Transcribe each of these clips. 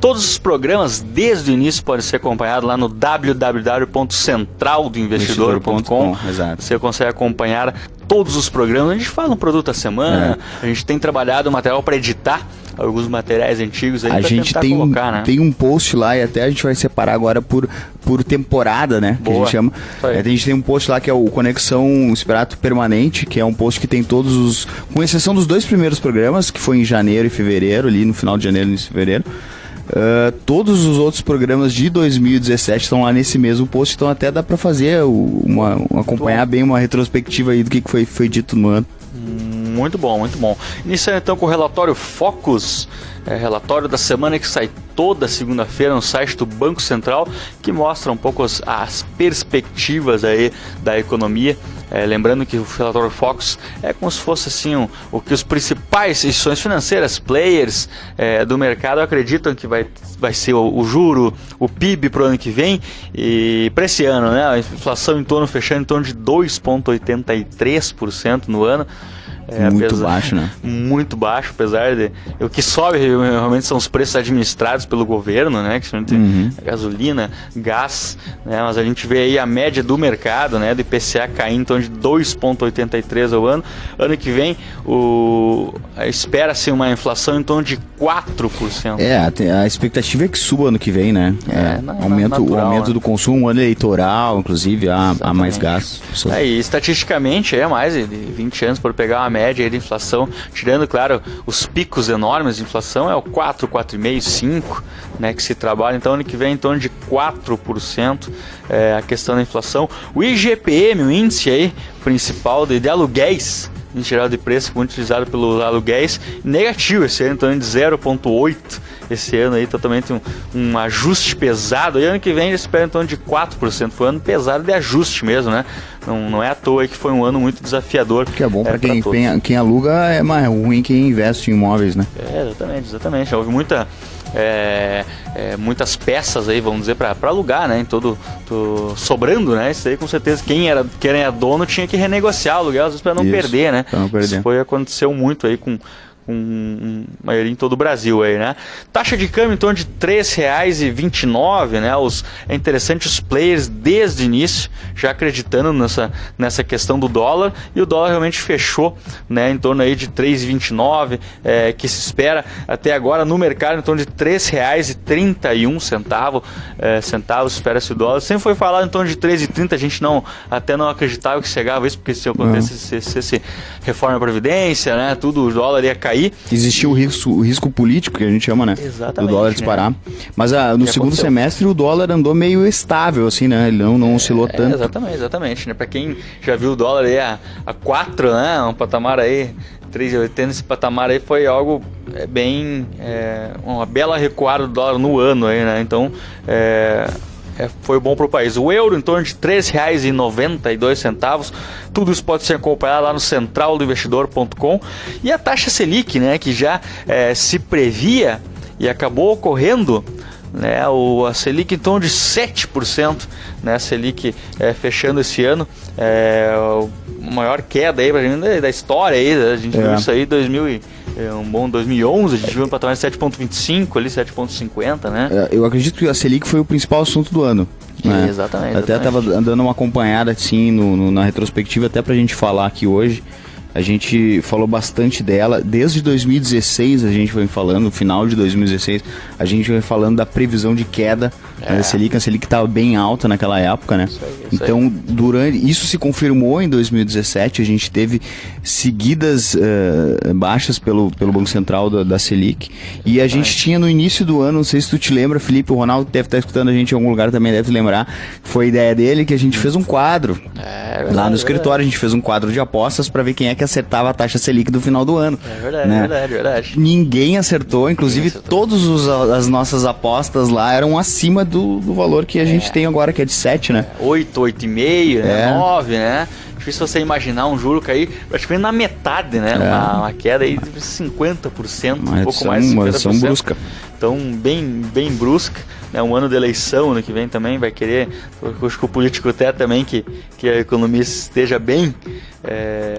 Todos os programas, desde o início, podem ser acompanhados lá no www.centraldoinvestidor.com. Exato. Você consegue acompanhar todos os programas. A gente fala um produto a semana, a gente tem trabalhado o material para editar alguns materiais antigos aí a gente tem colocar, né? Tem um post lá e até a gente vai separar agora por temporada, né? Boa. Que a gente chama. A gente tem um post lá que é o Conexão Esperato Permanente, que é um post que tem todos os, com exceção dos 2 primeiros programas, que foi em janeiro e fevereiro, ali no final de janeiro e fevereiro. Todos os outros programas de 2017 estão lá nesse mesmo post, então até dá para fazer acompanhar bem uma retrospectiva aí do que foi dito no ano. Muito bom, muito bom. Iniciando então com o relatório Focus, relatório da semana que sai toda segunda-feira no site do Banco Central, que mostra um pouco as perspectivas aí da economia. Lembrando que o relatório Focus é como se fosse assim o que os principais instituições financeiras, players do mercado acreditam que vai ser o juro, o PIB para o ano que vem e para esse ano, né? A inflação fechando em torno de 2,83% no ano. Muito baixo, né? Muito baixo, apesar de... O que sobe realmente são os preços administrados pelo governo, né? Que são gasolina, gás, né? Mas a gente vê aí a média do mercado, né? Do IPCA caindo em torno de 2,83% ao ano. Ano que vem, espera-se uma inflação em torno de 4%. A expectativa é que suba ano que vem, né? O aumento do consumo, um ano eleitoral, inclusive, há mais gastos. E estatisticamente, é mais de 20 anos por pegar uma média aí de inflação, tirando, claro, os picos enormes de inflação, é o 4, 4,5%, 5%, né, que se trabalha. Então, ano que vem, em torno de 4%, a questão da inflação. O IGPM, o índice aí principal de aluguéis, em geral de preço, muito utilizado pelos aluguéis, negativo esse ano, em torno de 0,8%. Esse ano aí, totalmente um ajuste pesado. E ano que vem, eles esperam em torno de 4%. Foi um ano pesado de ajuste mesmo, né? Não é à toa que foi um ano muito desafiador. Que é bom para quem aluga, é mais ruim quem investe em imóveis, né? Exatamente. Houve muitas peças aí, vamos dizer, para alugar, né? Em sobrando, né? Isso aí com certeza quem era dono tinha que renegociar o aluguel, às vezes para não perder, né? Isso aconteceu muito aí com maioria em todo o Brasil aí, né? Taxa de câmbio em torno de R$ 3,29, né? É interessante os players desde o início já acreditando nessa questão do dólar, e o dólar realmente fechou, né, em torno aí de 3,29, que se espera até agora no mercado em torno de R$ 3,31 espera-se o dólar. Sempre foi falado em torno de 3,30, a gente até não acreditava que chegava isso, porque se acontecesse reforma da Previdência, né, tudo, o dólar ia cair. Existia o risco político, que a gente chama, né? Exatamente. Do dólar disparar. Né? Mas no segundo semestre o dólar andou meio estável, assim, né? Ele não oscilou tanto. Exatamente. Né? Para quem já viu o dólar aí a 4, né? Um patamar aí, 3,80, esse patamar aí foi algo uma bela recuada do dólar no ano aí, né? Então, foi bom para o país. O euro em torno de R$ 3,92. Tudo isso pode ser acompanhado lá no centraldoinvestidor.com. E a taxa Selic, né, que já se previa e acabou ocorrendo, né, a Selic em torno de 7%, né, a Selic fechando esse ano, a maior queda aí da história aí, a gente viu isso aí em 2011, a gente viu um patamar de 7,25 ali, 7,50, né? Eu acredito que a Selic foi o principal assunto do ano. Né? Exatamente. Até estava dando uma acompanhada assim na retrospectiva, até pra gente falar aqui hoje. A gente falou bastante dela, desde 2016 a gente foi falando, no final de 2016, a gente foi falando da previsão de queda da Selic. A Selic estava bem alta naquela época, né? Então, isso se confirmou em 2017, a gente teve seguidas baixas pelo Banco Central da Selic, e a gente tinha no início do ano, não sei se tu te lembra, Felipe, o Ronaldo deve estar escutando a gente em algum lugar também, deve lembrar, foi ideia dele que a gente fez um quadro, lá no escritório, a gente fez um quadro de apostas para ver quem é que acertava a taxa Selic do final do ano. Verdade. Ninguém acertou, inclusive todas as nossas apostas lá eram acima do valor que a gente tem agora, que é de 7, né? 8,5, né? 9, né? Difícil você imaginar um juro cair praticamente na metade, né? Uma queda aí de 50%, um pouco mais de 50%. Uma brusca. então bem brusca, né? Um ano de eleição ano que vem também vai querer, acho que o político até também que a economia esteja bem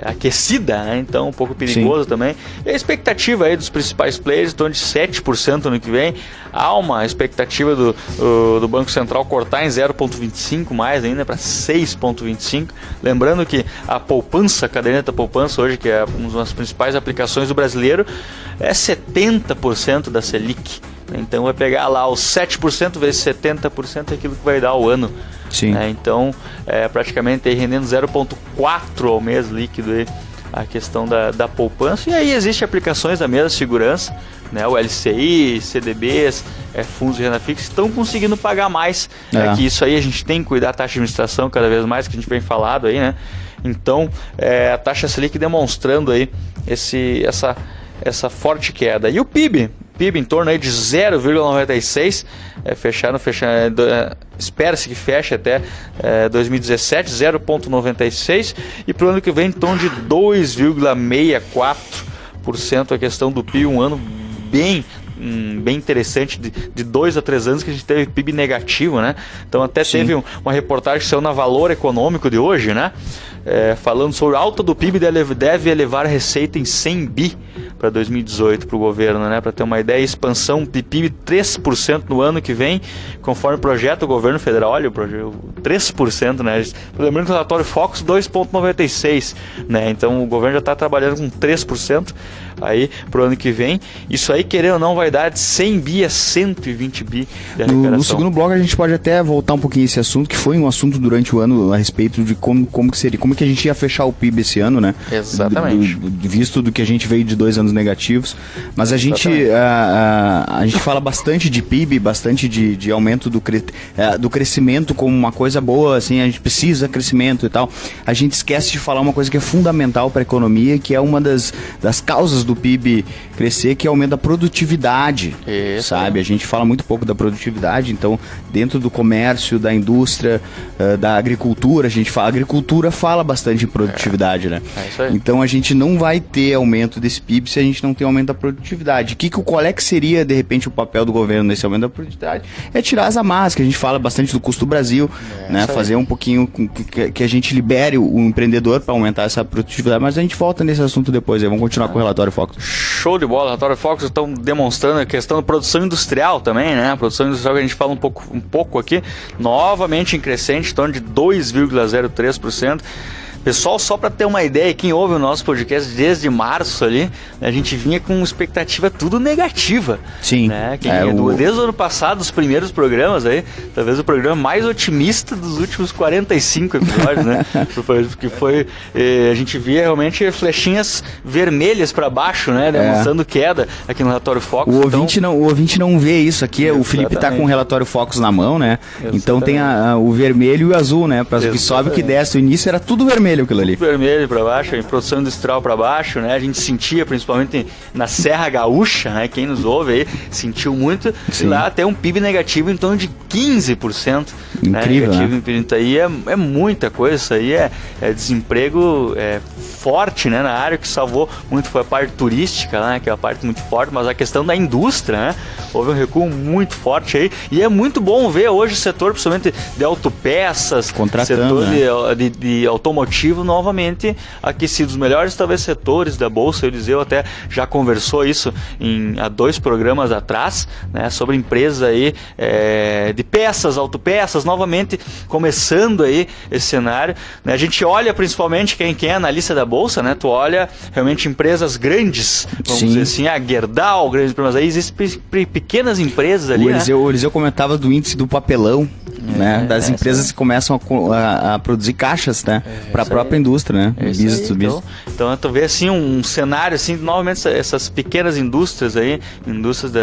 aquecida, né? Então um pouco perigoso. Sim. Também. E a expectativa aí dos principais players, em torno de 7% ano que vem. Há uma expectativa do Banco Central cortar em 0,25 mais ainda para 6,25. Lembrando que a poupança, a caderneta poupança hoje, que é uma das principais aplicações do brasileiro, é 70% da Selic. Então vai pegar lá os 7% vezes 70% é aquilo que vai dar ao ano. Sim. Então praticamente aí rendendo 0,4 ao mês líquido aí, a questão da poupança. E aí existem aplicações da mesma segurança, né? O LCI, CDBs, fundos de renda fixa estão conseguindo pagar mais. Que isso aí a gente tem que cuidar da taxa de administração cada vez mais, que a gente vem falado aí, né? Então a taxa Selic demonstrando aí essa forte queda. E o PIB em torno aí de 0,96, espera-se que feche até 2017, 0,96, e para o ano que vem em torno de 2,64% a questão do PIB, um ano bem interessante, de 2 a 3 anos que a gente teve PIB negativo, né? Então até Sim. teve uma reportagem que saiu na Valor Econômico de hoje, né? Falando sobre a alta do PIB deve elevar a receita em 100 bi para 2018 para o governo, né? Para ter uma ideia, expansão de PIB 3% no ano que vem, conforme projeta o governo federal. Olha, 3%, né? Lembrando que o relatório Focus 2,96, né? Então o governo já está trabalhando com 3% aí para o ano que vem. Isso aí, querendo ou não, vai dar de 100 bi a 120 bi de arrecadação. No segundo bloco a gente pode até voltar um pouquinho esse assunto, que foi um assunto durante o ano a respeito de como que seria, como que a gente ia fechar o PIB esse ano, né? Exatamente. Visto do que a gente veio de 2 anos negativos. Mas a gente fala bastante de PIB, bastante de aumento do crescimento como uma coisa boa, assim, a gente precisa de crescimento e tal. A gente esquece de falar uma coisa que é fundamental para a economia, que é uma das causas do PIB crescer, que é o aumento da produtividade. Isso, sabe? A gente fala muito pouco da produtividade, então dentro do comércio, da indústria, da agricultura, a agricultura fala bastante em produtividade, né? Isso aí. Então a gente não vai ter aumento desse PIB se a gente não tem aumento da produtividade. Qual é que seria, de repente, o papel do governo nesse aumento da produtividade? É tirar as amarras, que a gente fala bastante do custo do Brasil, né? Fazer um pouquinho que a gente libere o empreendedor para aumentar essa produtividade, mas a gente volta nesse assunto depois aí. Vamos continuar com o relatório Focus. Show de bola, o relatório Focus estão demonstrando a questão da produção industrial também, né? A produção industrial que a gente fala um pouco aqui, novamente em crescente, em torno de 2,03%. Pessoal, só para ter uma ideia, quem ouve o nosso podcast desde março ali, né, a gente vinha com expectativa tudo negativa. Sim. Né? Desde o ano passado, os primeiros programas aí, talvez o programa mais otimista dos últimos 45 episódios, né? Porque a gente via realmente flechinhas vermelhas para baixo, né? Demonstrando queda aqui no relatório Focus. O ouvinte não vê isso aqui, o Felipe tá com o relatório Focus na mão, né? Exatamente. Então tem o vermelho e o azul, né? Para que sobe e que desce. O início era tudo vermelho. Aquilo ali. Vermelho para baixo, em produção industrial para baixo, né? A gente sentia principalmente na Serra Gaúcha, né? Quem nos ouve aí sentiu muito. Sim. E lá até um PIB negativo em torno de 15%. Incrível, né? Negativo, né? Aí é muita coisa. Isso aí é desemprego forte, né? Na área que salvou muito foi a parte turística, né? Que é a parte muito forte, mas a questão da indústria, né? Houve um recuo muito forte aí. E é muito bom ver hoje o setor, principalmente de autopeças, setor de automotivo, novamente aquecido. Os melhores talvez setores da Bolsa, o Eliseu até já conversou isso há 2 programas atrás, né, sobre empresas aí de peças, autopeças, novamente começando aí esse cenário, né? A gente olha principalmente quem é analista da Bolsa, né? Tu olha realmente empresas grandes, vamos dizer assim, a Gerdau, grandes empresas, aí existem pequenas empresas ali, o Eliseu comentava do índice do papelão, né? Das empresas que começam a produzir caixas, né? Para a própria indústria, né? Então tu vê assim um cenário assim, novamente essas pequenas indústrias aí, indústrias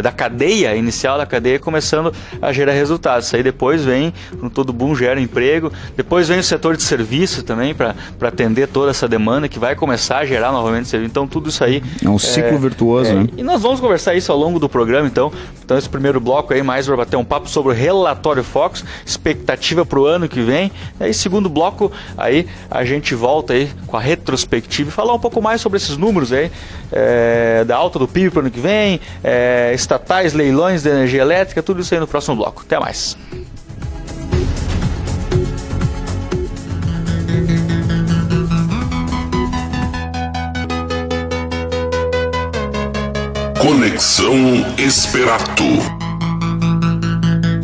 da cadeia inicial da cadeia começando a gerar resultados. Isso aí depois vem, com todo boom gera emprego, depois vem o setor de serviço também para atender toda essa demanda que vai começar a gerar novamente serviço. Então tudo isso aí é um ciclo virtuoso, né? E nós vamos conversar isso ao longo do programa, então esse primeiro bloco aí mais para bater um papo sobre o relatório Fox, expectativa para o ano que vem. E aí, segundo bloco, aí a gente volta aí com a retrospectiva e falar um pouco mais sobre esses números aí, da alta do PIB para o ano que vem, estatais, leilões de energia elétrica, tudo isso aí no próximo bloco. Até mais. Conexão Esperato.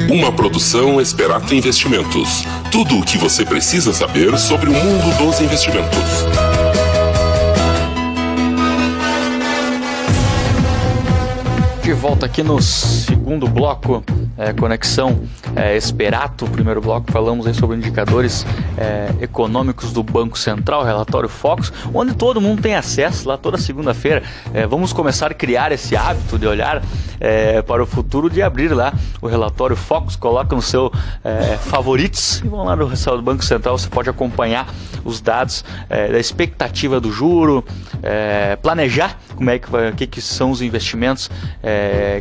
Uma produção Esperato Investimentos. Tudo o que você precisa saber sobre o mundo dos investimentos. De volta aqui no segundo bloco, Conexão Esperato. Primeiro bloco falamos aí sobre indicadores econômicos do Banco Central, relatório Focus, onde todo mundo tem acesso lá toda segunda-feira. Vamos começar a criar esse hábito de olhar para o futuro, de abrir lá o relatório Focus, coloca no seu favoritos e vão lá no do Banco Central, você pode acompanhar os dados da expectativa do juro, planejar como é que são os investimentos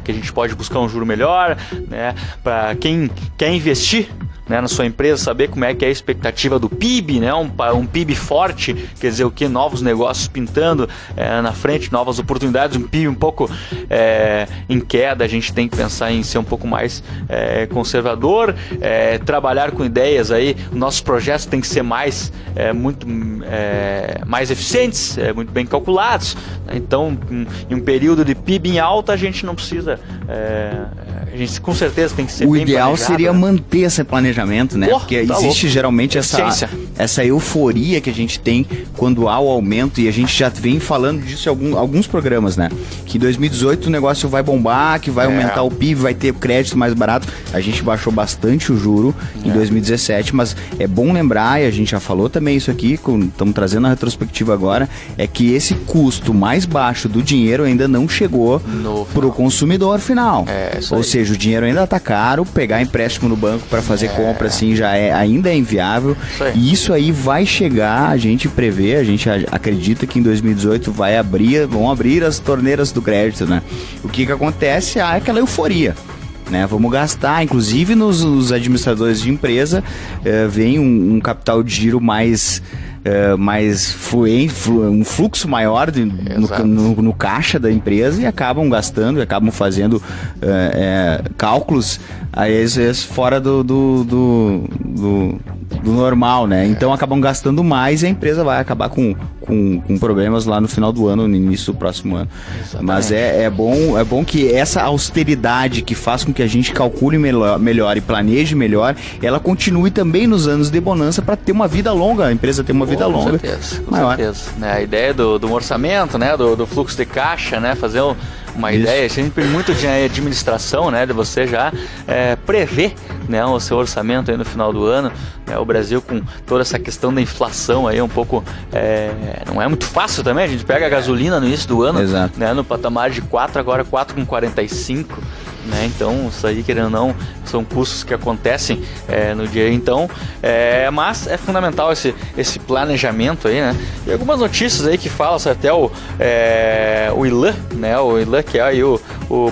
que a gente pode buscar um juro melhor, né, para quem quer investir, né, na sua empresa, saber como é que é a expectativa do PIB, né, um PIB forte, quer dizer o que? Novos negócios pintando na frente, novas oportunidades, um PIB um pouco em queda, a gente tem que pensar em ser um pouco mais conservador, trabalhar com ideias aí, nossos projetos têm que ser mais eficientes, muito bem calculados, né? Então em um período de PIB em alta a gente não precisa, a gente com certeza tem que ser o bem ideal planejado, seria né? Manter esse planejamento, né? Porque tá existe louco. geralmente essa euforia que a gente tem quando há o aumento, e a gente já vem falando disso em alguns programas, né? Que em 2018 o negócio vai bombar, que vai aumentar o PIB, vai ter crédito mais barato. A gente baixou bastante o juro em 2017, mas é bom lembrar, e a gente já falou também isso aqui, estamos trazendo a retrospectiva agora, é que esse custo mais baixo do dinheiro ainda não chegou para o consumidor final. Ou seja, o dinheiro ainda está caro, pegar empréstimo no banco para fazer compra assim ainda é inviável. E isso aí vai chegar, a gente prevê, a gente acredita que em 2018 vão abrir as torneiras do crédito, né? O que acontece é aquela euforia, né? Vamos gastar, inclusive nos administradores de empresa, vem um capital de giro mais fluente, um fluxo maior no caixa da empresa, e acabam gastando, acabam fazendo cálculos às vezes fora do normal, né? Então acabam gastando mais e a empresa vai acabar com problemas lá no final do ano, no início do próximo ano. Exatamente. Mas é bom que essa austeridade que faz com que a gente calcule melhor e planeje melhor, ela continue também nos anos de bonança para ter uma vida longa, a empresa ter uma vida longa. Com certeza. Né? A ideia do orçamento, né? do fluxo de caixa, né? Fazer uma ideia, sempre muito de administração, né? De você já prever, né? O seu orçamento aí no final do ano, né? O Brasil com toda essa questão da inflação aí um pouco, não é muito fácil também, a gente pega a gasolina no início do ano, né? No patamar de 4, agora 4,45, né? Então isso aí, querendo ou não, são custos que acontecem no dia. Então, mas é fundamental esse planejamento aí, né? E algumas notícias aí que falam, até o Ilan, né? O Ilan, que é aí o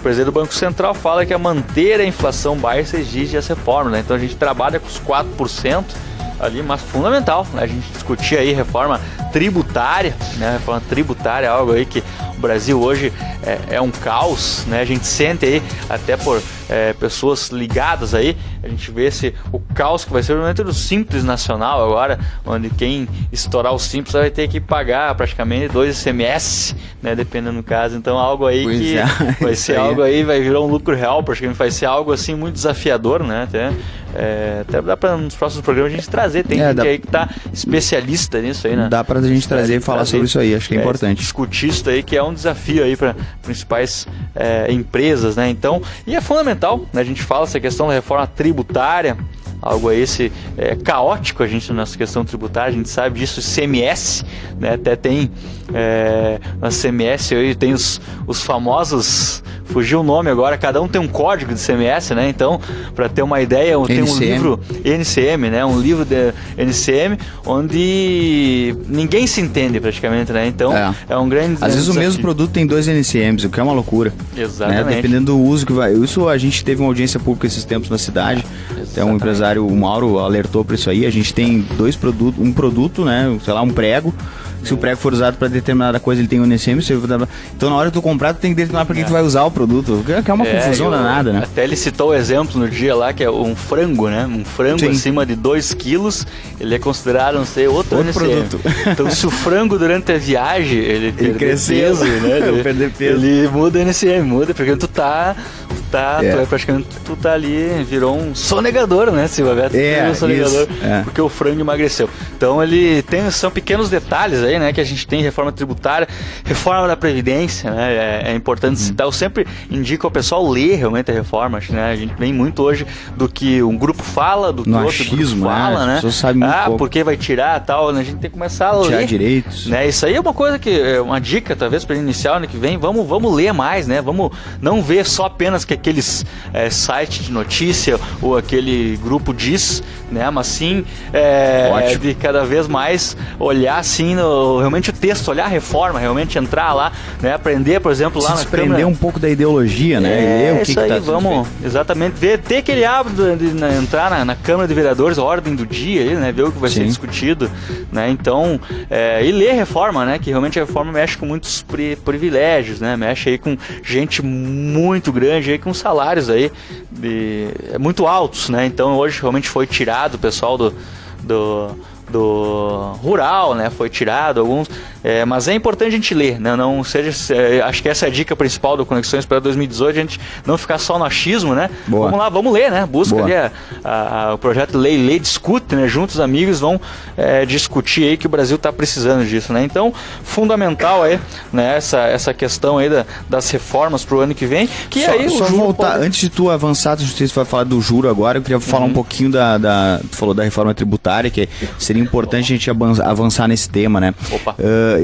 presidente do Banco Central, fala que manter a inflação baixa exige essa reforma, né? Então a gente trabalha com os 4% ali, mas fundamental, né? A gente discutir aí reforma tributária, né? Reforma tributária é algo aí que o Brasil hoje é um caos, né? A gente sente aí, até por pessoas ligadas aí, a gente vê o caos que vai ser o momento do Simples Nacional agora, onde quem estourar o Simples vai ter que pagar praticamente 2 ICMS, né? Dependendo do caso. Então algo aí vai ser algo aí, vai virar um lucro real, praticamente vai ser algo assim muito desafiador, né? Até dá para nos próximos programas a gente trazer, tem gente aí que tá especialista nisso aí, né? Dá pra gente trazer e falar sobre isso aí, acho que é importante. Discutir isso aí, que é um desafio aí para principais empresas, né? Então, e é fundamental, né? A gente fala essa questão da reforma tributária, algo aí caótico a gente nessa questão tributária, a gente sabe disso, ICMS, né? Até tem na CMS aí tem os famosos fugiu o nome agora, cada um tem um código de CMS, né? Então, para ter uma ideia, tem um livro NCM, né? Um livro de NCM onde ninguém se entende praticamente, né? Então, é um grande Às vezes desafio. o mesmo produto tem 2 NCMs, o que é uma loucura. Exatamente. Né? Dependendo do uso que vai. Isso a gente teve uma audiência pública esses tempos na cidade. Até um empresário, o Mauro, alertou para isso aí. A gente tem 2 produtos, um produto, né? Sei lá, um prego. Se o prego for usado para determinada coisa, ele tem o NCM. Então, na hora de tu comprar, tu tem que determinar para quem tu vai usar o produto. Que é uma confusão danada, né? Até ele citou o exemplo no dia lá, que é um frango, né? Um frango acima de 2 quilos, ele é considerado não sei, outro NCM. Produto. Então, se o frango durante a viagem, ele cresceu, peso, né? perder peso. Ele muda o NCM, muda, porque tu tá praticamente, tu tá ali, virou um sonegador, né, Silva Beto? Um sonegador, porque o frango emagreceu. Então, são pequenos detalhes aí, né, que a gente tem reforma tributária, reforma da Previdência, né, é importante citar. Eu sempre indico ao pessoal ler realmente a reforma, né, a gente vem muito hoje do que um grupo fala, do que o outro grupo fala, né, as pessoas sabem muito pouco. Porque vai tirar tal, né, a gente tem que começar a ler. Tirar direitos. Né, isso aí é uma coisa que, uma dica talvez para iniciar ano que vem, vamos ler mais, né, vamos não ver só apenas que aqueles sites de notícia ou aquele grupo diz, né, mas sim de cada vez mais olhar assim realmente o texto, olhar a reforma, realmente entrar lá, né, aprender, por exemplo, lá na desprender Câmara. Um pouco da ideologia, né? Isso aí, vamos exatamente ver, ter aquele hábito de entrar na Câmara de Vereadores, a ordem do dia, né, ver o que vai ser discutido, né, então, e ler reforma, né, que realmente a reforma mexe com muitos privilégios, né, mexe aí com gente muito grande, aí com salários aí muito altos, né, então hoje realmente foi tirado o pessoal do rural, né, foi tirado alguns, mas é importante a gente ler, né, não seja, acho que essa é a dica principal do Conexões para 2018, a gente não ficar só no achismo, né, vamos lá, vamos ler, né, busca ali o projeto Lei discute, né, juntos os amigos vão discutir aí que o Brasil está precisando disso, né, então fundamental aí, né, essa questão aí das reformas para o ano que vem, que aí só voltar, antes de tu avançar, não sei se vai falar do juro agora, eu queria falar um pouquinho tu falou da reforma tributária, que seria importante a gente avançar nesse tema, né?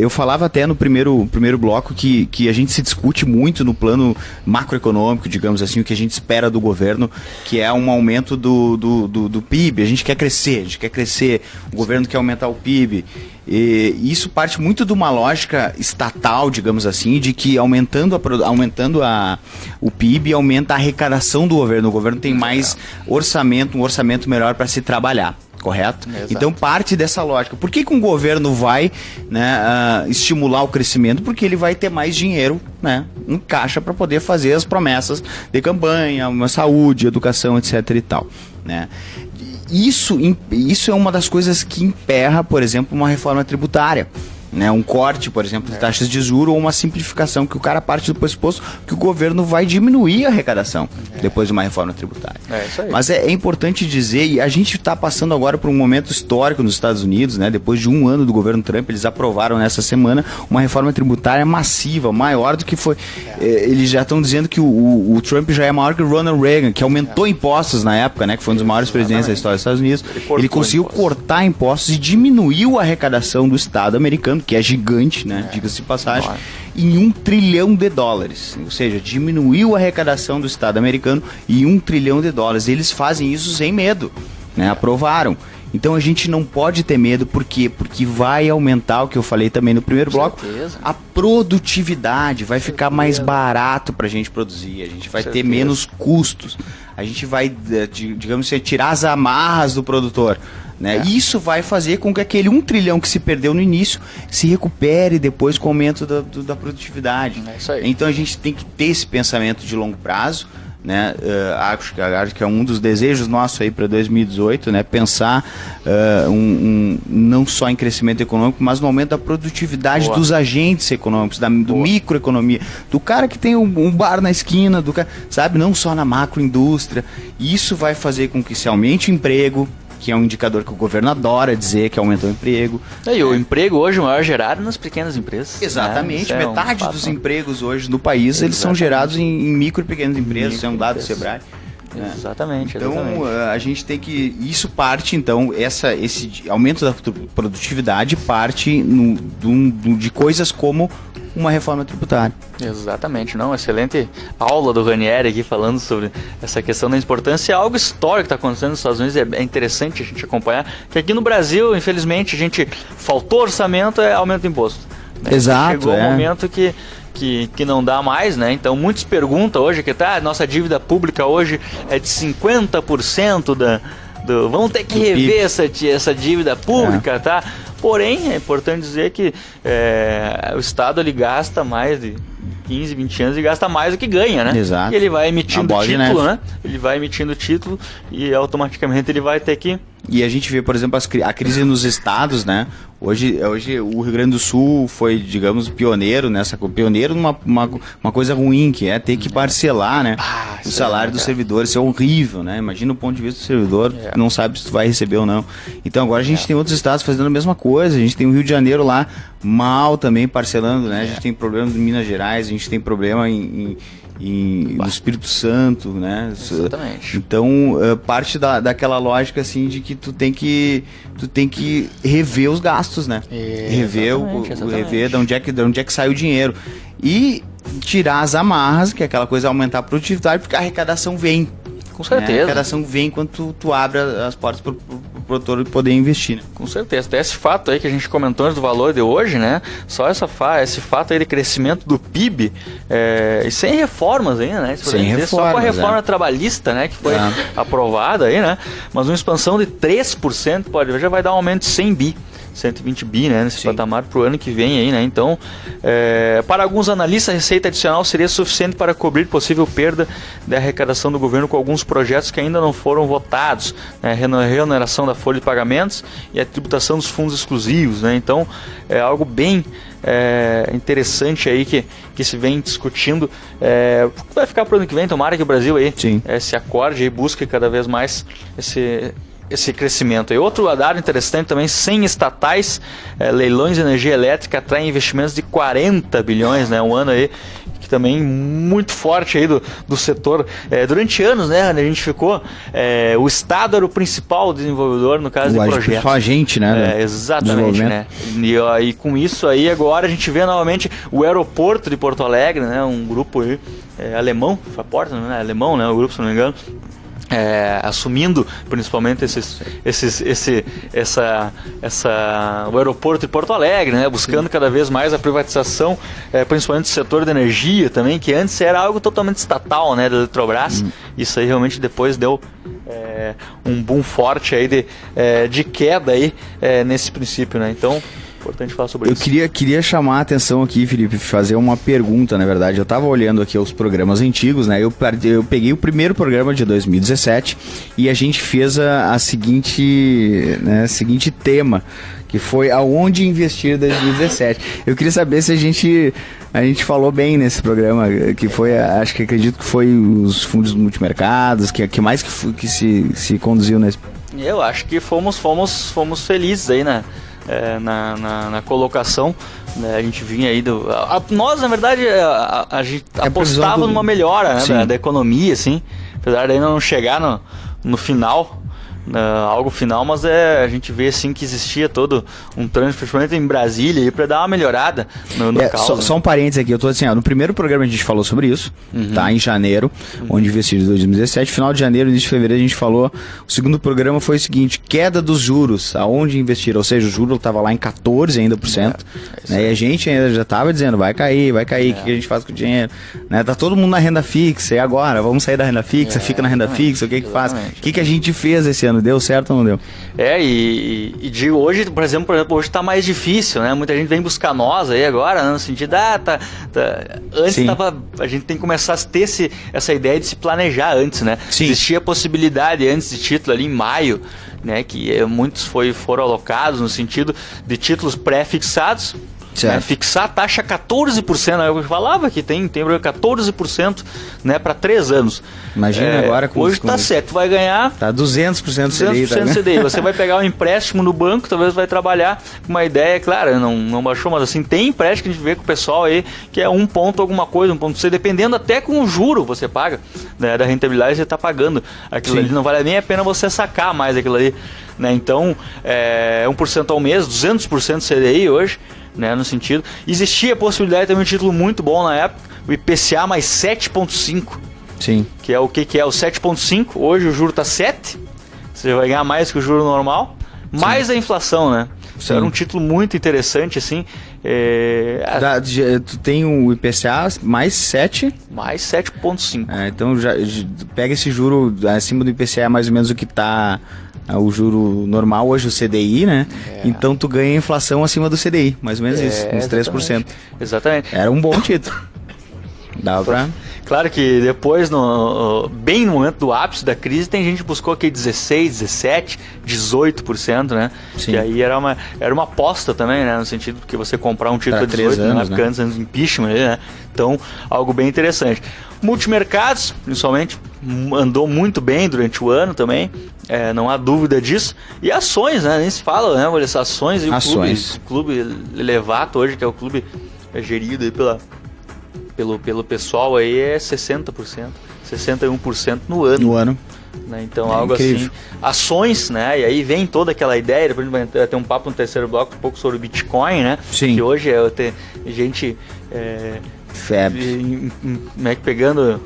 Eu falava até no primeiro bloco que a gente se discute muito no plano macroeconômico, digamos assim, o que a gente espera do governo, que é um aumento do PIB. A gente quer crescer, o governo quer aumentar o PIB. E isso parte muito de uma lógica estatal, digamos assim, de que aumentando o PIB, aumenta a arrecadação do governo. O governo tem mais orçamento, um orçamento melhor para se trabalhar. Correto? Exato. Então parte dessa lógica. Por que um governo vai, né, estimular o crescimento? Porque ele vai ter mais dinheiro, né, em caixa para poder fazer as promessas de campanha, uma saúde, educação, etc. e tal, né? Isso é uma das coisas que emperra, por exemplo, uma reforma tributária. Né, um corte, por exemplo, de taxas de juros ou uma simplificação, que o cara parte do pressuposto que o governo vai diminuir a arrecadação depois de uma reforma tributária. Isso aí. Mas é importante dizer, e a gente está passando agora por um momento histórico nos Estados Unidos, né, depois de um ano do governo Trump, eles aprovaram nessa semana uma reforma tributária massiva, maior do que foi. Eles já estão dizendo que o Trump já é maior que o Ronald Reagan, que aumentou impostos na época, né, que foi um dos maiores presidentes da história dos Estados Unidos. Ele conseguiu cortar impostos e diminuiu a arrecadação do Estado americano, que é gigante, né? Diga-se de passagem, em $1 trilhão. Ou seja, diminuiu a arrecadação do Estado americano em $1 trilhão. Eles fazem isso sem medo, né? Aprovaram. Então a gente não pode ter medo, por quê? Porque vai aumentar, o que eu falei também no primeiro bloco, a produtividade, vai ficar mais barato para a gente produzir, a gente vai ter menos custos, a gente vai, digamos assim, tirar as amarras do produtor. Né? Isso vai fazer com que aquele $1 trilhão que se perdeu no início se recupere depois com o aumento da produtividade. Então a gente tem que ter esse pensamento de longo prazo, né? Acho que é um dos desejos nossos aí para 2018, né? Pensar não só em crescimento econômico, mas no aumento da produtividade dos agentes econômicos, do microeconomia, do cara que tem um bar na esquina, sabe? Não só na macroindústria. Isso vai fazer com que se aumente o emprego, que é um indicador que o governo adora dizer que aumentou o emprego. E o emprego hoje maior gerado nas pequenas empresas. Exatamente, né? Metade dos empregos hoje no país, eles são gerados em micro e pequenas empresas, isso é um dado do Sebrae. Exatamente, Então, exatamente. a gente tem que... Isso parte, então, esse aumento da produtividade parte de coisas como uma reforma tributária. Exatamente, não, excelente aula do Ranieri aqui falando sobre essa questão da importância. É algo histórico que está acontecendo nos Estados Unidos, é interessante a gente acompanhar, que aqui no Brasil, infelizmente, a gente faltou orçamento, aumenta o imposto. Né? Exato, Chegou um momento que não dá mais, né? Então muitos perguntam hoje que nossa dívida pública hoje é de 50% vamos ter que rever essa dívida pública, tá? Porém, é importante dizer que o Estado ele gasta mais de 15, 20 anos e gasta mais do que ganha, né? Exato. E ele vai emitindo título, né? né? Ele vai emitindo título e automaticamente ele vai ter que... E a gente vê, por exemplo, a crise nos estados, né? Hoje o Rio Grande do Sul foi, digamos, pioneiro numa coisa ruim, que é ter que parcelar, né? O salário dos servidores. Isso é horrível, né? Imagina o ponto de vista do servidor, que não sabe se tu vai receber ou não. Então agora a gente tem outros estados fazendo a mesma coisa. A gente tem o Rio de Janeiro lá mal também parcelando, né? A gente tem problemas em Minas Gerais, a gente tem problema no Espírito Santo, né? Exatamente. Então, parte daquela lógica assim de que tu tem que rever os gastos, né? Rever de onde é que sai o dinheiro. E tirar as amarras, que é aquela coisa, aumentar a produtividade, porque a arrecadação vem. Com certeza. A arrecadação vem quando tu abre as portas para o produtor poder investir, né? Com certeza. Até esse fato aí que a gente comentou antes do valor de hoje, né? Só esse fato aí de crescimento do PIB e sem reformas ainda, né? Sem reformas, só com a reforma trabalhista, né? Que foi aprovada aí, né? Mas uma expansão de 3% já vai dar um aumento de 100 bi. 120 bi, né, nesse patamar para o ano que vem aí, né? Então, para alguns analistas, a receita adicional seria suficiente para cobrir possível perda da arrecadação do governo com alguns projetos que ainda não foram votados, né? Reoneração da folha de pagamentos e a tributação dos fundos exclusivos, né? Então, é algo bem interessante aí que se vem discutindo. Vai ficar para o ano que vem, tomara que o Brasil aí se acorde e busque cada vez mais esse crescimento. E outro dado interessante também, sem estatais, leilões de energia elétrica atraem investimentos de 40 bilhões, né? Um ano aí que também muito forte aí do setor. Durante anos, né, a gente ficou, o Estado era o principal desenvolvedor, no caso de projetos. O principal agente, né? Exatamente, né? E com isso aí, agora a gente vê novamente o aeroporto de Porto Alegre, né? Um grupo aí, alemão, Fraport, né? Alemão, né? O grupo, se não me engano. Assumindo principalmente o aeroporto de Porto Alegre, né? Buscando cada vez mais a privatização, principalmente do setor da energia também, que antes era algo totalmente estatal, né? Da Eletrobras. Isso aí realmente depois deu um boom forte aí de queda aí, nesse princípio, né? Então, importante falar sobre isso. Eu queria chamar a atenção aqui, Felipe, fazer uma pergunta, na verdade. Eu estava olhando aqui os programas antigos, né? Eu peguei o primeiro programa de 2017 e a gente fez a seguinte tema, que foi aonde investir em 2017. Eu queria saber se a gente falou bem nesse programa, que foi, acredito que foi os fundos multimercados, que mais que se conduziu nesse. Eu acho que fomos felizes aí, né? Na colocação, né? A gente vinha aí nós, na verdade, a gente apostava numa melhora, né? da economia, assim, apesar de ainda não chegar no final, algo final, mas a gente vê assim que existia todo um trânsito, principalmente em Brasília, para dar uma melhorada no caos. Só um parênteses aqui, eu tô assim, no primeiro programa a gente falou sobre isso, tá? Em janeiro, onde investir em 2017, final de janeiro, início de fevereiro a gente falou, o segundo programa foi o seguinte, queda dos juros, aonde investir, ou seja, o juro estava lá em 14 ainda por cento, né? E a gente ainda já estava dizendo, vai cair, o que a gente faz com o dinheiro, né? Tá todo mundo na renda fixa, e agora? Vamos sair da renda fixa, fica na renda fixa, o que faz? O que a gente fez esse ano? Deu certo ou não deu? E de hoje, por exemplo, hoje tá mais difícil, né? Muita gente vem buscar nós aí agora, né? No sentido, antes a gente tem que começar a ter essa ideia de se planejar antes, né? Sim. Existia a possibilidade antes de título ali em maio, né? Que muitos foram alocados no sentido de títulos pré-fixados. Certo. Fixar a taxa 14%, eu falava que tem 14%, né, para 3 anos. Imagina agora com hoje tá certo, vai ganhar tá 200% CDI, 200% CDI. Você vai pegar um empréstimo no banco, talvez vai trabalhar com uma ideia, claro, não baixou, mas assim, tem empréstimo que a gente vê com o pessoal aí, que é 1 ponto alguma coisa, 1,6, dependendo até com o juro você paga, né, da rentabilidade você está pagando aquilo Sim. ali, não vale nem a pena você sacar mais aquilo ali, né, então, 1% ao mês, 200% CDI hoje, né, no sentido, existia a possibilidade de ter um título muito bom na época, o IPCA mais 7,5, Sim. que é o que é o 7,5, hoje o juro está 7, você vai ganhar mais que o juro normal, mais a inflação, né? Isso era um título muito interessante, assim. Tu tem o IPCA mais 7. Mais 7,5. Então já pega esse juro acima do IPCA, mais ou menos o que está o juro normal hoje, o CDI, né? Então tu ganha inflação acima do CDI, mais ou menos isso, uns 3%. Exatamente. Era um bom título. Dava pra... Claro que depois, bem no momento do ápice da crise, tem gente que buscou aqui 16, 17, 18%, né? Sim. E aí era uma aposta também, né? No sentido de você comprar um título Pra de 18, 3 anos, né? Antes do impeachment, né? Então, algo bem interessante. Multimercados, principalmente, andou muito bem durante o ano também, não há dúvida disso. E ações, né? Nem se fala, né? Olha, essas ações e o clube Levato hoje, que é o clube gerido aí pelo pessoal aí, é 60%, 61% no ano. No ano. Né? Então, algo incrível. Assim. Ações, né? E aí vem toda aquela ideia, depois a gente vai ter um papo no terceiro bloco um pouco sobre o Bitcoin, né? Sim. Que hoje tem gente...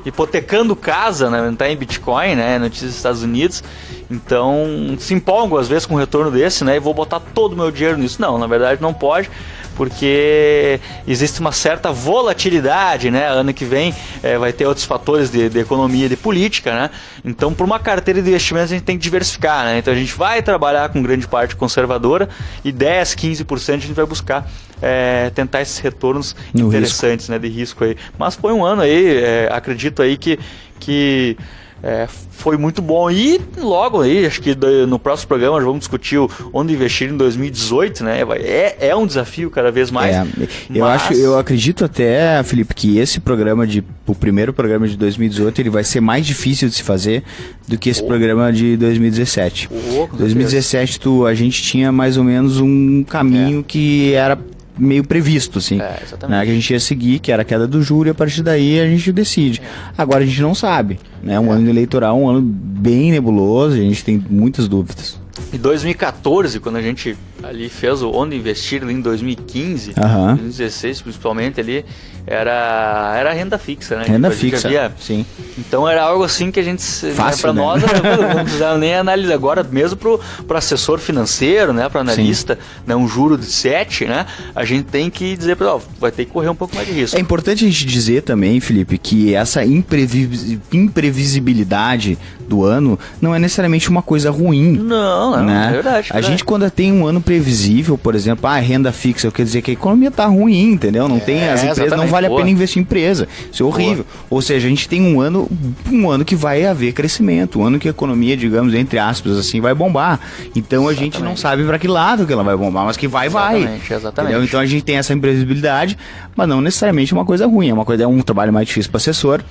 hipotecando casa, né? Não tá em Bitcoin, né? Notícias dos Estados Unidos. Então, se empolgam às vezes com um retorno desse, né? E vou botar todo o meu dinheiro nisso. Não, na verdade não pode, porque existe uma certa volatilidade, né? Ano que vem vai ter outros fatores de economia e de política, né? Então, por uma carteira de investimentos, a gente tem que diversificar, né? Então, a gente vai trabalhar com grande parte conservadora e 10, 15% a gente vai buscar tentar esses retornos no interessantes, né? De risco aí. Mas foi um ano aí, acredito aí que foi muito bom. E logo aí, acho que no próximo programa nós vamos discutir onde investir em 2018, né? É um desafio cada vez mais. Eu acredito até, Felipe, que esse programa o primeiro programa de 2018, ele vai ser mais difícil de se fazer do que esse programa de 2017. 2017 a gente tinha mais ou menos um caminho que era meio previsto, assim, né, que a gente ia seguir, que era a queda do juro, e a partir daí a gente decide. Agora a gente não sabe, né? Um ano eleitoral, um ano bem nebuloso, a gente tem muitas dúvidas. Em 2014, quando a gente ali fez o Onde Investir, ali em 2015, 2016 principalmente, ali era renda fixa, né? Renda fixa, sim. Então era algo assim que a gente, fácil, para nós, não precisava nem analisar. Agora, mesmo pro assessor financeiro, né? Para analista, né, um juro de 7, né? A gente tem que dizer para vai ter que correr um pouco mais de risco. É importante a gente dizer também, Felipe, que essa imprevisibilidade do ano não é necessariamente uma coisa ruim. Não, né? É verdade. A gente, quando tem um ano previsível, por exemplo, renda fixa, quer dizer que a economia tá ruim, entendeu? Não tem, as empresas não vale a pena investir em empresa. Isso é horrível. Ou seja, a gente tem um ano que vai haver crescimento, um ano que a economia, digamos, entre aspas, assim, vai bombar. Então a gente não sabe para que lado que ela vai bombar, mas que vai. Exatamente. Entendeu? Então a gente tem essa imprevisibilidade, mas não necessariamente uma coisa ruim. É um trabalho mais difícil para assessor.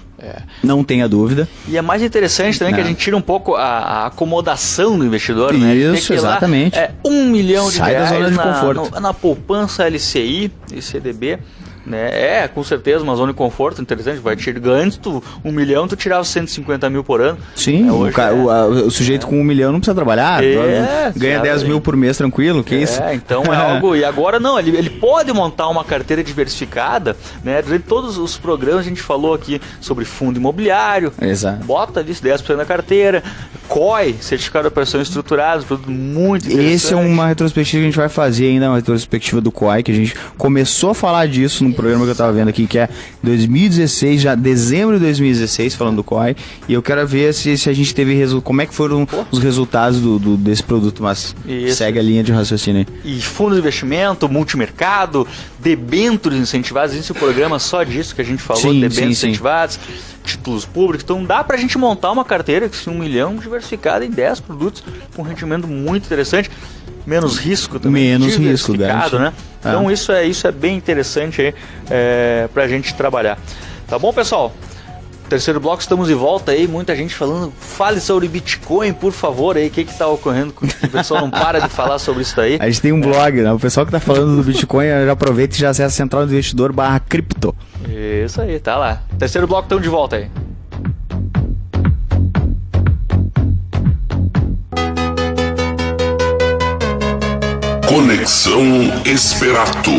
Não tenha dúvida. E é mais interessante também que a gente tira um pouco a acomodação do investidor, né? Isso, exatamente. 1 milhão de reais da zona de conforto. Na poupança LCI e CDB, né? Com certeza uma zona de conforto interessante, vai te ganhando 1 milhão, tu tirava 150 mil por ano. Sim, hoje o sujeito com 1 milhão não precisa trabalhar, ganha 10 mil por mês tranquilo, que isso? Então é algo, e agora não, ele pode montar uma carteira diversificada, né? Durante todos os programas a gente falou aqui sobre fundo imobiliário, exato. Bota ali 10% na carteira, COI, Certificado de Operações Estruturadas, produto muito interessante. Esse é uma retrospectiva que a gente vai fazer ainda, uma retrospectiva do COI, que a gente começou a falar disso no programa que eu estava vendo aqui, que é 2016, já dezembro de 2016, falando do COI, e eu quero ver se a gente teve como é que foram os resultados desse produto, mas segue a linha de raciocínio aí. E fundo de investimento, multimercado, debêntures incentivados, existe um programa só disso que a gente falou, debêntures incentivados, títulos públicos, então dá pra gente montar uma carteira de 1 milhão diversificada em 10 produtos com rendimento muito interessante, menos risco também, diversificado, né? Então isso é bem interessante aí pra gente trabalhar. Tá bom, pessoal? Terceiro bloco, estamos de volta aí, muita gente falando, fale sobre Bitcoin, por favor, aí, o que tá ocorrendo, o pessoal não para de falar sobre isso daí. A gente tem um blog, né? O pessoal que tá falando do Bitcoin, já aproveita e já acessa centraldoinvestidor/cripto. Isso aí, tá lá. Terceiro bloco, estamos de volta aí. Conexão Esperato.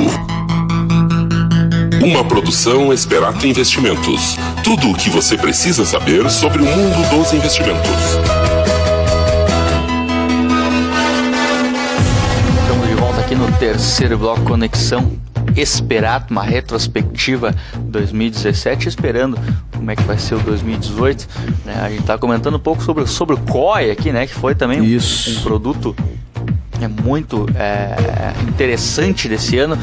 Uma produção Esperato Investimentos. Tudo o que você precisa saber sobre o mundo dos investimentos. Estamos de volta aqui no terceiro bloco Conexão Esperato, uma retrospectiva 2017, esperando como é que vai ser o 2018. Né? A gente tá comentando um pouco sobre o COI aqui, né? Que foi também um produto muito interessante desse ano,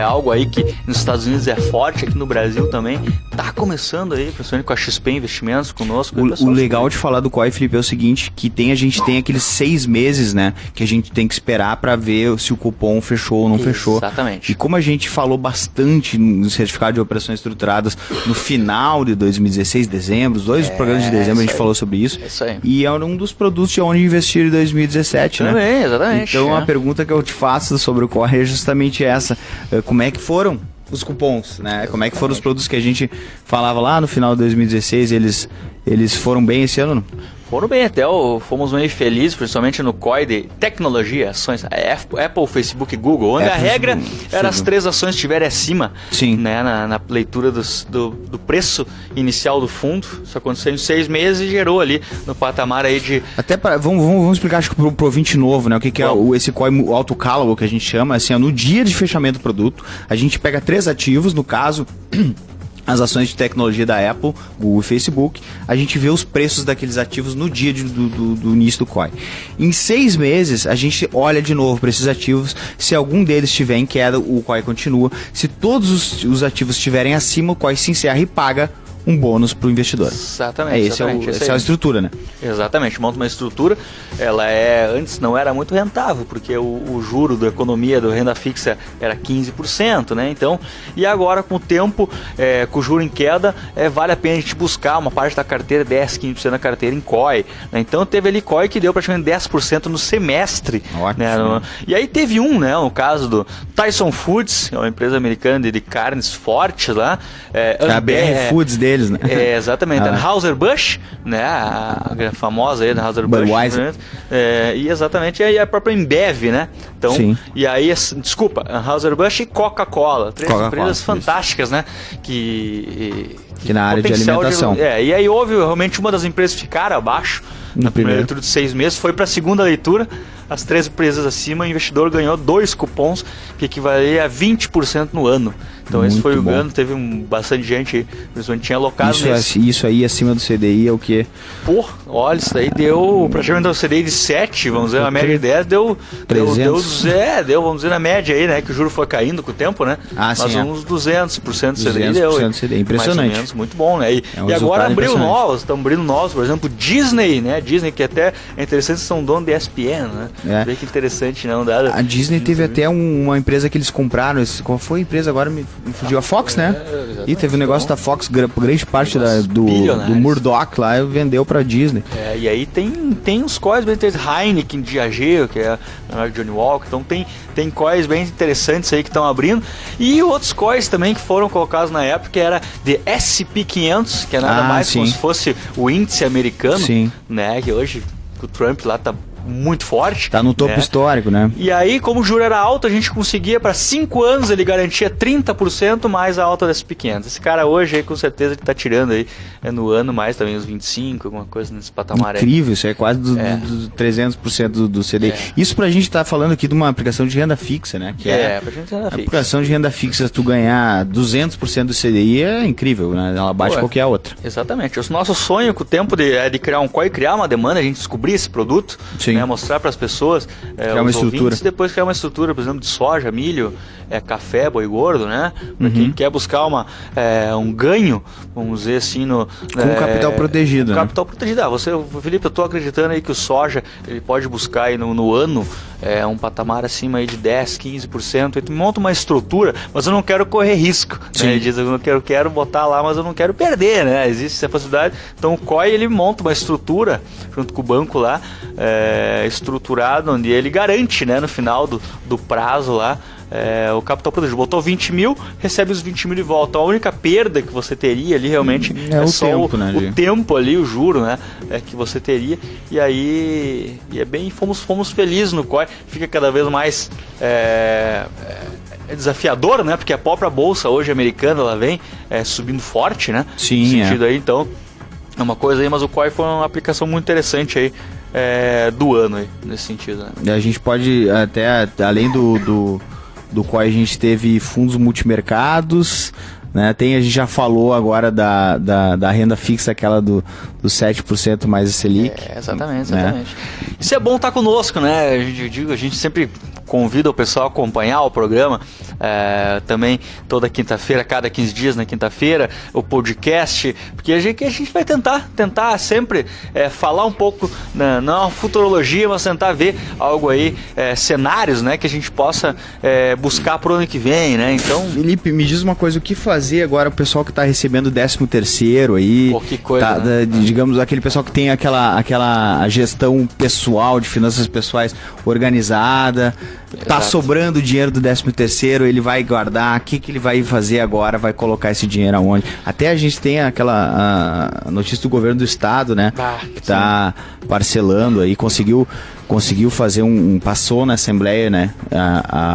algo aí que nos Estados Unidos é forte, aqui no Brasil também tá começando aí, principalmente com a XP Investimentos conosco. O legal de falar do COI, Felipe, é o seguinte, que a gente tem aqueles 6 meses, né, que a gente tem que esperar para ver se o cupom fechou ou não fechou. Exatamente. E como a gente falou bastante no certificado de operações estruturadas no final de 2016, dezembro, os 2 programas de dezembro a gente falou sobre isso. Isso aí. E é um dos produtos de onde investir em 2017, também, né? Exatamente. Então a pergunta que eu te faço sobre o COI é justamente essa. Como é que foram os cupons, né? Como é que foram os produtos que a gente falava lá no final de 2016, eles foram bem esse ano? Foram bem até, fomos meio felizes, principalmente no COI de tecnologia, ações, Apple, Facebook e Google, onde a regra era as 3 ações estiverem acima, né, na leitura do preço inicial do fundo. Isso aconteceu em 6 meses e gerou ali no patamar aí de... Até vamos explicar, acho que pro ouvinte novo, né, o que é esse COI autocálogo que a gente chama, assim, no dia de fechamento do produto, a gente pega 3 ativos, no caso... as ações de tecnologia da Apple, Google e Facebook, a gente vê os preços daqueles ativos no dia do início do COI. Em 6 meses, a gente olha de novo para esses ativos, se algum deles estiver em queda, o COI continua, se todos os ativos estiverem acima, o COI se encerra e paga um bônus para o investidor. Exatamente. Essa é a estrutura, né? Exatamente, monta uma estrutura, ela antes não era muito rentável, porque o juro da economia do renda fixa era 15%, né? Então, e agora com o tempo, com o juro em queda, vale a pena a gente buscar uma parte da carteira, 10, 15% da carteira em COI, né? Então teve ali COI que deu praticamente 10% no semestre. Ótimo. Né? E aí teve né, no caso do Tyson Foods, é uma empresa americana de carnes fortes lá. A BR Foods deles, né? Exatamente. Anheuser-Busch, né? A famosa aí, Anheuser-Busch. Budweiser. E exatamente, aí a própria Embev, né? Então, sim. E aí, desculpa, Anheuser-Busch e Coca-Cola. 3 empresas fantásticas, né? Que na área de alimentação. E aí houve realmente uma das empresas ficar abaixo na primeira leitura de 6 meses, foi para a segunda leitura, as 3 empresas acima, o investidor ganhou 2 cupons, que equivalia a 20% no ano. Então muito esse foi o ano, teve bastante gente, principalmente tinha alocado isso aí acima do CDI é o quê? Pô, olha, isso daí deu praticamente um CDI de 7, vamos dizer, a média de 10 deu 300. Deu, vamos dizer, na média aí, né, que o juro foi caindo com o tempo, né? Mas uns 200% de CDI deu. 200% de CDI, impressionante. Mais ou menos, muito bom, né? E agora estão abrindo novos, por exemplo, Disney, né? Disney, que até é interessante, são dono de ESPN, né? Vê que interessante, não dá. A Disney teve até uma empresa que eles compraram, qual foi a empresa agora? Me fugiu, a Fox, né? E teve um negócio da Fox, grande parte do Murdoch lá, vendeu pra Disney. E aí tem uns COIs bem interessantes, Heineken, Diageo, que é a Johnny Walker, então tem COIs bem interessantes aí que estão abrindo, e outros COIs também que foram colocados na época, que era de S&P 500, que é nada mais como se fosse o índice americano, né? Que hoje o Trump lá tá muito forte. Tá no topo histórico, né? E aí, como o juro era alto, a gente conseguia, para 5 anos, ele garantia 30% mais a alta das pequenas. Esse cara hoje, aí, com certeza, ele tá tirando aí no ano mais também uns 25%, alguma coisa nesse patamar. Incrível, isso é quase do 300% do CDI. Isso pra gente tá falando aqui de uma aplicação de renda fixa, né? Que pra gente renda fixa. Aplicação de renda fixa, tu ganhar 200% do CDI é incrível, né? Ela bate qualquer outra. Exatamente. O nosso sonho com o tempo de criar um COI, criar uma demanda, a gente descobrir esse produto, Sim. né? Mostrar para as pessoas, uma os estrutura. ouvintes, depois criar uma estrutura, por exemplo, de soja, milho, café, boi gordo, né? Para quem quer buscar um ganho, vamos dizer assim, com capital protegido. Capital protegido. Felipe, eu estou acreditando aí que o soja ele pode buscar aí no ano um patamar acima aí de 10, 15%. Ele monta uma estrutura, mas eu não quero correr risco. Né? Ele diz, eu quero botar lá, mas eu não quero perder, né? Existe essa possibilidade. Então o COI ele monta uma estrutura junto com o banco lá, estruturado, onde ele garante, né, no final do prazo lá, o capital protegido. Botou 20 mil, recebe os 20 mil de volta. A única perda que você teria ali realmente o só tempo, né, o tempo ali, o juro, né, que você teria. E aí fomos felizes no COI. Fica cada vez mais desafiador, né, porque a própria bolsa hoje americana ela vem subindo forte, né? Sim, no sentido aí, então é uma coisa aí, mas o COI foi uma aplicação muito interessante aí do ano aí, nesse sentido, né? A gente pode até, além do COI, a gente teve fundos multimercados, né? A gente já falou agora da renda fixa, aquela do 7% mais a Selic. Exatamente. Né? Isso é bom estar conosco, né? A gente sempre convida o pessoal a acompanhar o programa, também toda quinta-feira, cada 15 dias na quinta-feira, o podcast, porque a gente vai tentar sempre falar um pouco, não uma futurologia, mas tentar ver algo aí, cenários, né, que a gente possa buscar para o ano que vem, né? Então, Felipe, me diz uma coisa, o que fazer agora o pessoal que está recebendo o 13º aí? Pô, que coisa, né? Digamos, aquele pessoal que tem aquela gestão pessoal, de finanças pessoais organizada, tá sobrando dinheiro do 13º, ele vai guardar, o que ele vai fazer agora, vai colocar esse dinheiro aonde? Até a gente tem a notícia do governo do estado, né, que tá parcelando aí, conseguiu fazer passou na Assembleia, né,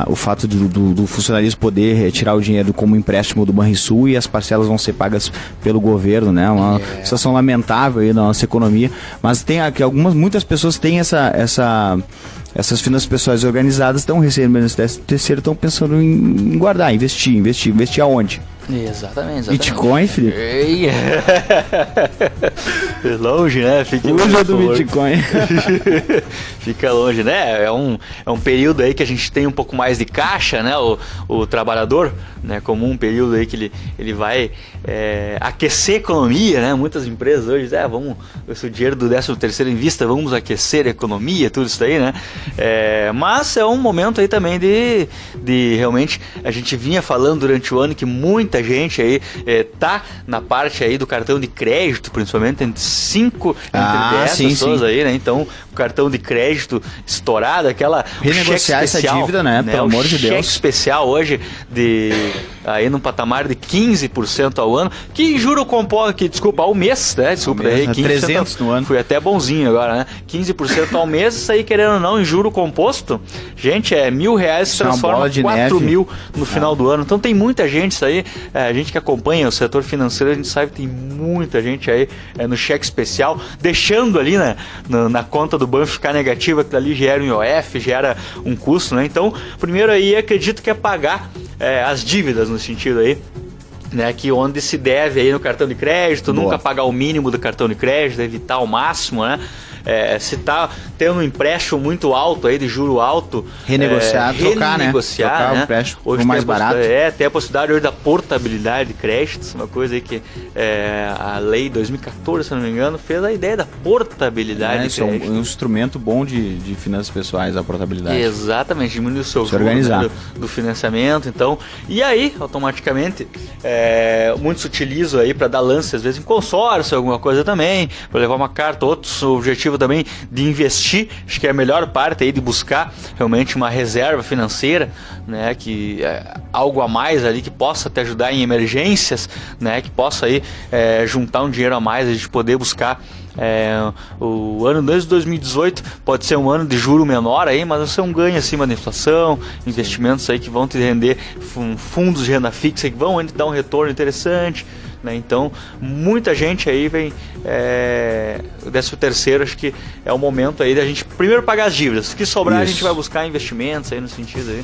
o fato do funcionalismo poder retirar o dinheiro como empréstimo do Banrisul e as parcelas vão ser pagas pelo governo, né, uma situação lamentável aí na nossa economia, mas tem aqui muitas pessoas têm essas finanças pessoais organizadas, estão recebendo esse 13º, estão pensando em guardar, investir aonde? Exatamente. Bitcoin, Felipe? Longe, né? Fique longe do Bitcoin. Fica longe, né? É um período aí que a gente tem um pouco mais de caixa, né? O trabalhador, né? Como um período aí que ele vai aquecer a economia, né? Muitas empresas hoje dizem, se o dinheiro do 13º invista, vamos aquecer a economia, tudo isso daí, né? Mas é um momento aí também de realmente, a gente vinha falando durante o ano que muita gente aí tá na parte aí do cartão de crédito, principalmente entre 10 pessoas aí, né? Então, o cartão de crédito estourado, aquela renegociar essa dívida, né? Pelo amor de Deus. Cheque especial hoje aí num patamar de 15% ao ano, que juro composto, desculpa, ao mês, né? Desculpa, aí, 300 no ano. Fui até bonzinho agora, né? 15% ao mês, isso aí querendo ou não, em juro composto, gente, R$1.000 se transforma em 4 mil no final do ano. Então tem muita gente, isso aí, a gente que acompanha o setor financeiro, a gente sabe que tem muita gente aí no cheque especial, deixando ali, né, na conta do banco ficar negativa, que ali gera um IOF, gera um custo, né? Então, primeiro aí, acredito que é pagar as dívidas no sentido aí, né, que onde se deve aí no cartão de crédito, nunca pagar o mínimo do cartão de crédito, evitar ao máximo, né? Se está tendo um empréstimo muito alto aí, de juro alto, renegociar, trocar, né? Trocar né? O empréstimo hoje mais barato. Tem a possibilidade hoje da portabilidade de créditos, uma coisa aí que a lei 2014, se não me engano, fez a ideia da portabilidade de crédito. É um instrumento bom de finanças pessoais, a portabilidade. Exatamente, diminui o seu se organizar. Do financiamento, então, e aí, automaticamente, muitos utilizam aí para dar lance, às vezes, em consórcio, alguma coisa também, para levar uma carta, outros objetivos também de investir, acho que é a melhor parte aí de buscar realmente uma reserva financeira, né, que algo a mais ali que possa te ajudar em emergências, né, que possa aí juntar um dinheiro a mais, a gente poder buscar o ano desde 2018 pode ser um ano de juro menor aí, mas vai ser um ganho acima da inflação, investimentos aí que vão te render, fundos de renda fixa que vão dar um retorno interessante, né? Então, muita gente aí vem, o 13º, acho que é o momento aí da gente primeiro pagar as dívidas. O que sobrar, a gente vai buscar investimentos aí no sentido aí,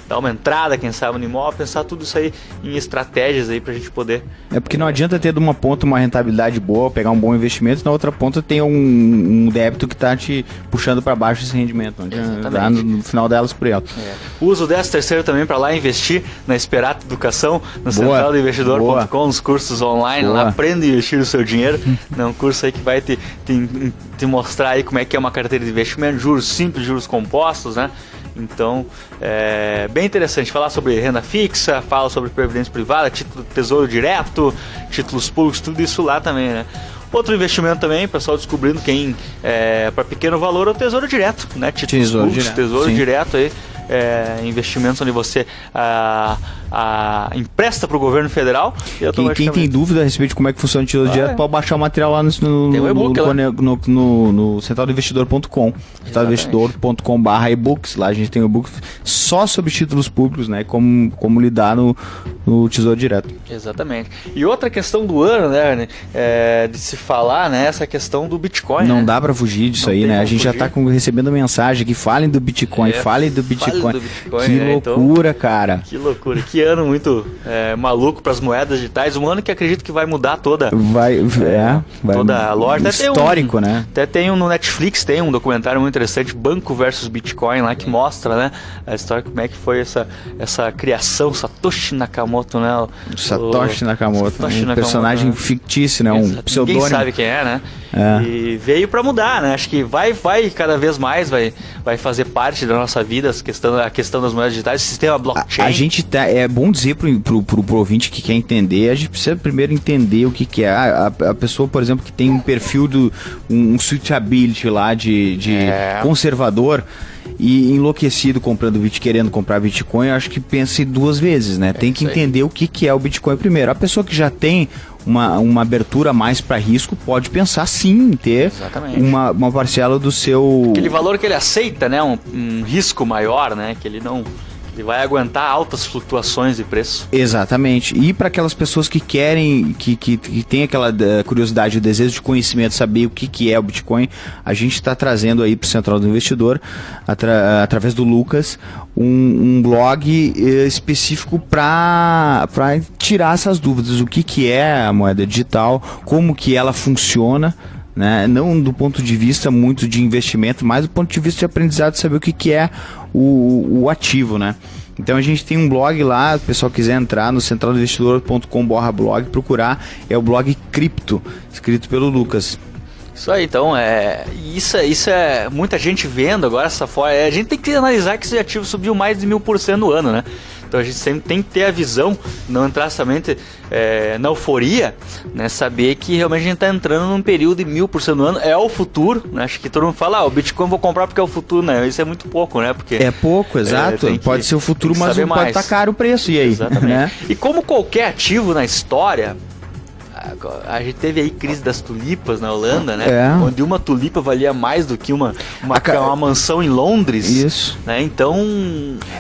dar uma entrada, quem sabe, no imóvel, pensar tudo isso aí em estratégias aí pra gente poder... É porque não adianta ter de uma ponta uma rentabilidade boa, pegar um bom investimento, na outra ponta tem um débito que tá te puxando para baixo esse rendimento. Lá no final delas por ela. Usa o 13º também para lá investir na Esperata Educação, no centraldoinvestidor.com, nos cursos online, lá aprenda a investir o seu dinheiro. É um curso aí que vai te mostrar aí como é que é uma carteira de investimento, juros simples, juros compostos, né? Então, é bem interessante falar sobre renda fixa, fala sobre previdência privada, título de tesouro direto, títulos públicos, tudo isso lá também, né? Outro investimento também, pessoal descobrindo quem para pequeno valor é o tesouro direto, né? Títulos públicos, tesouro direto aí. Investimentos onde você empresta para o governo federal. E quem tem dúvida a respeito de como é que funciona o tesouro direto, pode baixar o material lá no centraldoinvestidor.com, centraldoinvestidor.com/ebooks. Lá a gente tem um e-book só sobre títulos públicos, né? Como lidar no tesouro direto. Exatamente. E outra questão do ano, né, Arne, de se falar, né, essa questão do Bitcoin. Não dá para fugir disso aí, né? A gente já está recebendo mensagem que falem do Bitcoin, falem do Bitcoin. Que loucura, cara. Que loucura. Que ano muito maluco para as moedas digitais. Um ano que acredito que vai mudar toda toda a loja. Histórico, né? Até tem no Netflix, tem um documentário muito interessante, Banco versus Bitcoin, lá que mostra, né, a história, como é que foi essa criação, Satoshi Nakamoto, né? Satoshi Nakamoto, personagem fictício, né? Um pseudônimo. Ninguém sabe quem é, né? E veio para mudar, né? Acho que vai cada vez mais vai fazer parte da nossa vida a questão das moedas digitais, o sistema blockchain. A gente é bom dizer pro ouvinte que quer entender, a gente precisa primeiro entender o que é. A pessoa, por exemplo, que tem um perfil um suitability lá de conservador e enlouquecido querendo comprar Bitcoin, eu acho que pense duas vezes, né? Tem que entender o que é o Bitcoin primeiro. A pessoa que já tem uma abertura mais para risco pode pensar sim em ter uma parcela do seu... Aquele valor que ele aceita, né? Um risco maior, né? Que ele não... Ele vai aguentar altas flutuações de preço. Exatamente. E para aquelas pessoas que querem, que tem aquela curiosidade, o desejo de conhecimento, saber o que é o Bitcoin, a gente está trazendo aí para o Central do Investidor, através do Lucas, um blog específico para tirar essas dúvidas. O que é a moeda digital, como que ela funciona, né? Não do ponto de vista muito de investimento, mas do ponto de vista de aprendizado, saber o que é o ativo, né? Então a gente tem um blog lá, se o pessoal quiser entrar no centraldoinvestidor.com/blog, procurar, é o blog Cripto, escrito pelo Lucas. Isso aí, então, isso é muita gente vendo agora essa forma. A gente tem que analisar que esse ativo subiu mais de 1000% no ano, né? Então a gente sempre tem que ter a visão, não entrar somente na euforia, né? Saber que realmente a gente está entrando num período de 1000% no ano, é o futuro, né? Acho que todo mundo fala, o Bitcoin eu vou comprar porque é o futuro, né? Isso é muito pouco, né? Porque é pouco, exato. Pode ser o futuro, mas não pode estar caro o preço, e aí? Exatamente. Né? E como qualquer ativo na história, a gente teve aí crise das tulipas na Holanda, né? Onde uma tulipa valia mais do que uma mansão em Londres. Isso. Né? Então...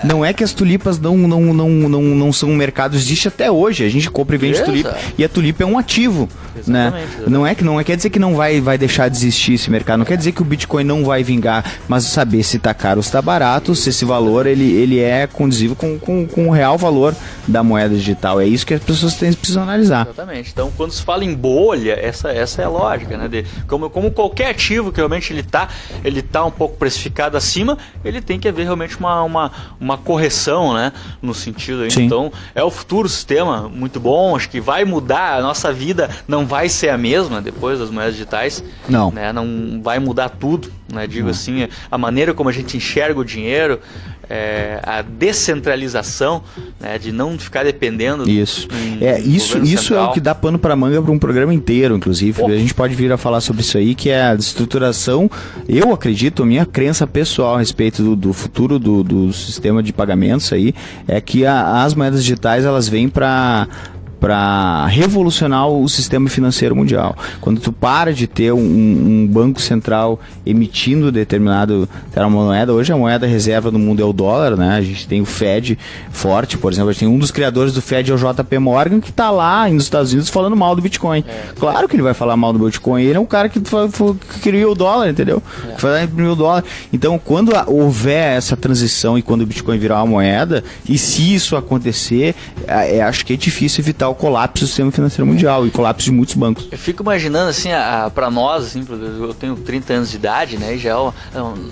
Não é que as tulipas não são um mercado, existe até hoje. A gente compra e vende tulipa. E a tulipa é um ativo. Né? Não quer dizer que não vai deixar de existir esse mercado. Não quer dizer que o Bitcoin não vai vingar. Mas saber se está caro ou se está barato, se esse valor ele é condizível com o real valor da moeda digital. É isso que as pessoas precisam analisar. Exatamente. Então, quando se fala em bolha, essa é a lógica, né? Como qualquer ativo que realmente ele tá um pouco precificado acima, ele tem que haver realmente uma correção, né? No sentido aí. Então, é o futuro sistema muito bom, acho que vai mudar, a nossa vida não vai ser a mesma depois das moedas digitais. Não. Né? Não vai mudar tudo, né? Digo assim, a maneira como a gente enxerga o dinheiro, a descentralização, né, de não ficar dependendo isso é o que dá pano para manga para um programa inteiro, inclusive. A gente pode vir a falar sobre isso aí, que é a estruturação. Eu acredito, a minha crença pessoal a respeito do futuro do sistema de pagamentos aí é que as moedas digitais elas vêm para para revolucionar o sistema financeiro mundial. Quando tu para de ter um banco central emitindo determinado moeda, hoje a moeda reserva no mundo é o dólar, né? A gente tem o Fed forte, por exemplo, a gente tem um dos criadores do Fed, é o JP Morgan, que está lá nos Estados Unidos falando mal do Bitcoin. Claro que ele vai falar mal do Bitcoin, ele é um cara que criou o dólar, entendeu? Que foi lá e imprimiu o dólar. Então, quando houver essa transição e quando o Bitcoin virar uma moeda, e se isso acontecer, acho que é difícil evitar o colapso do sistema financeiro mundial e colapso de muitos bancos. Eu fico imaginando assim, para nós, assim, eu tenho 30 anos de idade, né, e já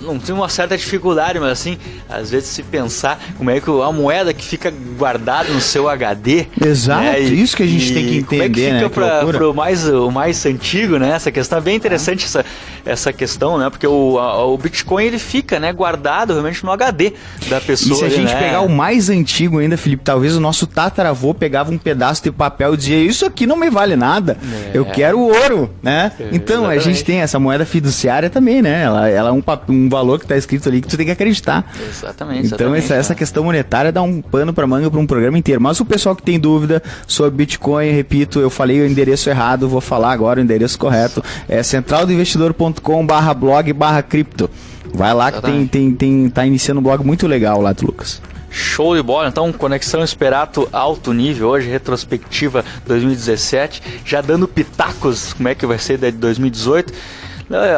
não tenho uma certa dificuldade, mas assim, às vezes se pensar como é que a moeda que fica guardada no seu HD. Exato, né, isso que a gente tem que entender, como é que fica, né? para o mais antigo, né? Essa questão é bem interessante, essa questão, né? Porque o Bitcoin ele fica, né, guardado realmente no HD da pessoa. E se a gente né? pegar o mais antigo ainda, Felipe, talvez o nosso tataravô pegava um pedaço de papel e dizia: isso aqui não me vale nada, eu quero ouro, né? Então exatamente. A gente tem essa moeda fiduciária também, né? Ela é um valor que está escrito ali que tu tem que acreditar. Exatamente. Então essa questão monetária dá um pano para manga para um programa inteiro. Mas o pessoal que tem dúvida sobre Bitcoin, repito, eu falei o endereço errado, vou falar agora o endereço correto. É centraldoinvestidor.com/blog/cripto. Vai lá que tá iniciando um blog muito legal lá, Lucas. Show de bola, então Conexão Esperato alto nível, hoje retrospectiva 2017, já dando pitacos como é que vai ser de 2018.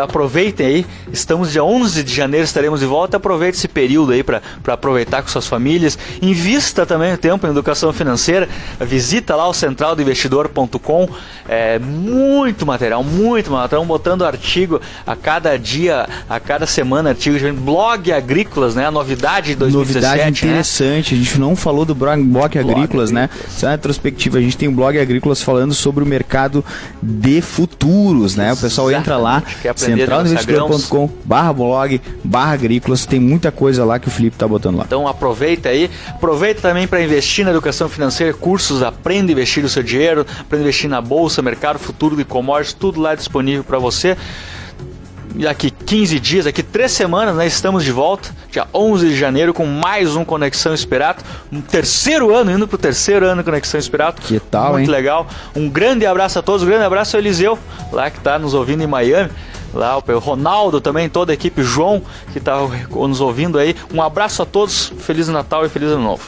Aproveitem aí, estamos dia 11 de janeiro, estaremos de volta. Aproveite esse período aí para aproveitar com suas famílias. Invista também o tempo em educação financeira. Visita lá o centraldoinvestidor.com. Muito material. Estamos botando artigo a cada dia, a cada semana, artigos de blog agrícolas, né? A novidade de 2017. Novidade interessante, né? A gente não falou do blog agrícolas, né? Essa é a retrospectiva. A gente tem um blog agrícolas falando sobre o mercado de futuros, né? O pessoal entra lá, centraldoinvestidor.com/blog/agrícolas, tem muita coisa lá que o Felipe tá botando lá. Então aproveita aí, aproveita também para investir na educação financeira, cursos, aprenda a investir o seu dinheiro, aprenda a investir na bolsa, mercado futuro de commodities, tudo lá disponível para você. Daqui 15 dias, daqui 3 semanas, né, estamos de volta, dia 11 de janeiro, com mais um Conexão Esperato, indo para o terceiro ano Conexão Esperato. Que tal, muito hein? Legal. Um grande abraço a todos, um grande abraço ao Eliseu, lá que está nos ouvindo em Miami, lá o Ronaldo também, toda a equipe, João, que está nos ouvindo aí. Um abraço a todos, Feliz Natal e Feliz Ano Novo.